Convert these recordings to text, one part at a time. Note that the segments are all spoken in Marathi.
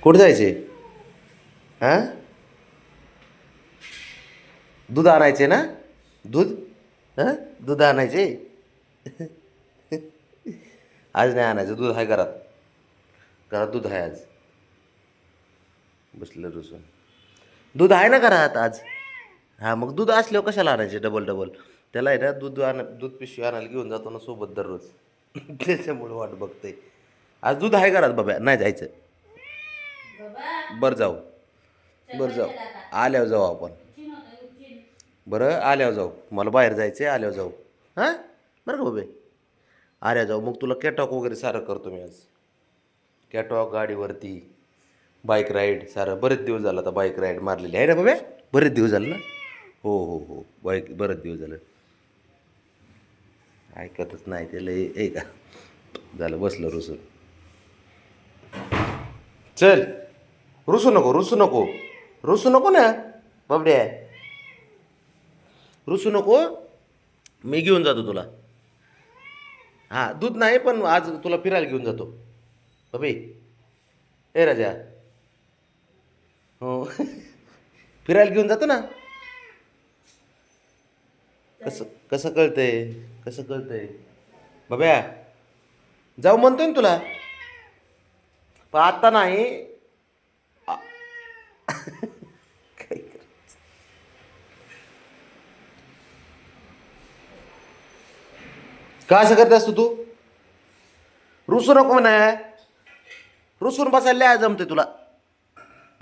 कुठे जायचे? हां, दूध आणायचे ना? दूध, हां, दूध आणायचे. आज नाही आणायचं, दूध आहे घरात. घरात दूध आहे आज. बसलं रुसून. दूध आहे ना घरात आज. हां, मग दूध असल्यावर कशाला आणायचे डबल डबल? त्याला आहे ना दूध पिशवी आणायला घेऊन जातो ना सोबत दररोज. त्याच्यामुळे वाट बघते. आज दूध आहे घरात बाबा, नाही जायचं. बरं जाऊ, बरं जाऊ, आल्यावर जाऊ आपण. बरं आल्यावर जाऊ, मला बाहेर जायचं आहे, आल्यावर जाऊ. हां, बरं का बाबे, आल्यावर जाऊ. मग तुला कॅटॉक वगैरे सारं करतो मी आज. कॅटॉक गाडीवरती, बाईक राईड सारं. बरेच दिवस झालं आता बाईक राईड मारलेली आहे ना बाबे, बरेच दिवस झालं ना. हो हो हो, बाईक बरेच दिवस झालं. ऐकतच नाही त्याला ए का. झालं बसलं रुसून. चल, रुसू नको, रुसू नको, रुसू नको ना बाबड्या, रुसू नको. मी घेऊन जातो तुला. हां, दूध नाही पण आज तुला फिरायला घेऊन जातो बाबी. ए राजा, हो. फिरायला घेऊन जातो ना. कसं कसं कळतंय, कसं कळतंय बाब्या? जाऊ म्हणतोय ना तुला, पण आत्ता नाही. आ- काय करायचं? का असं करते असतो तू? रुसू नको म्हणा, रुसून बसायला जमते तुला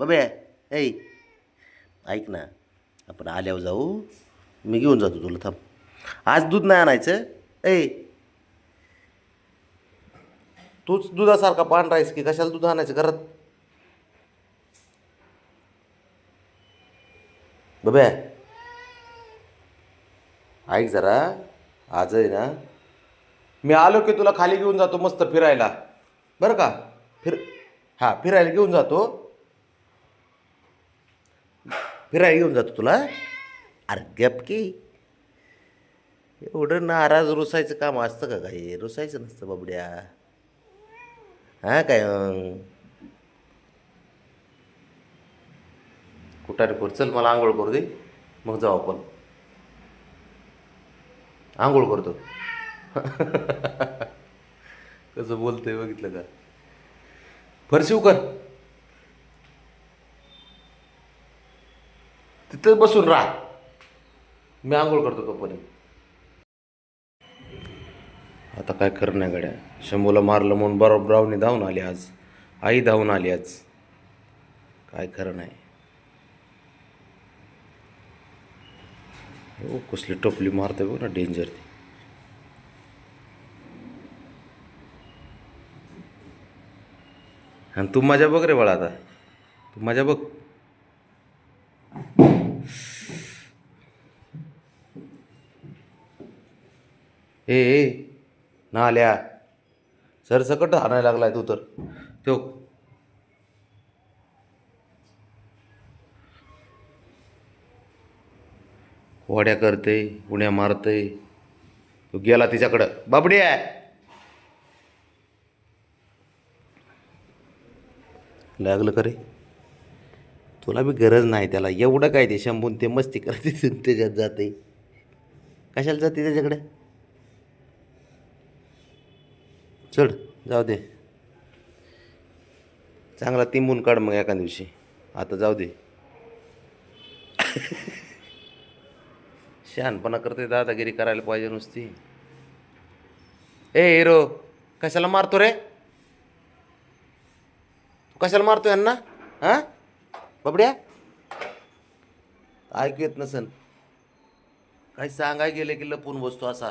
बाब्या. ऐ, ऐक ना, आपण आल्यावर जाऊ. मी घेऊन जातो तुला, थांब. आज दूध नाही आणायचं. ऐ, तूच दुधासारखा पांढरा आहेस की कशाला दूध आणायचं घरात बाब्या? ऐक जरा, आज आहे ना, मी आलो की तुला खाली घेऊन जातो मस्त फिरायला. बरं का? हां, फिरायला घेऊन जातो. फिरायला घेऊन जातो तुला. अरे गप की, एवढं नाराज रुसायचं काम असतं का? काही रुसायचं नसतं बाबड्या. हां काय कुठाने कर. चल मला आंघोळ करू दे, मग जाऊ आपण. आंघोळ करतो. कसं बोलतंय बघितलं का? फरशी कर, तिथं बसून राहा. मी आंघोळ करतो तोपर्यंत. आता काय खरं नाही गड्या. शंभूला मारलं म्हणून बरोबर ब्रावणी धावून आली आज. आई धावून आली आज. काय खरं नाही. हो, कसली टोपली मारते बघ ना, डेंजर ती. आणि तू मजा बघ रे बाळा, आता तू मजा बघ. ए ना आल्या, सरसकट हाणायला लागलाय तू तर. तो वड्या करते, उड्या मारते. तो गेला तिच्याकडं. बाबडी आहे, लागलं का रे? तुला बी गरज नाही त्याला एवढं. काय ते शंभून ते मस्ती करते त्याच्यात जाते. कशाला जाते त्याच्याकडे? चढ, जाऊ दे. चांगला तिंबून काढ मग एका दिवशी. आता जाऊ दे. शहाणपणा करते, दादागिरी करायला पाहिजे नुसती. ए हिरो, कशाला मारतो रे? तू कशाला मारतो यांना? हां बाबड्या, ऐकू येत नसन. काही सांगाय गेले की लपून बसतो असा.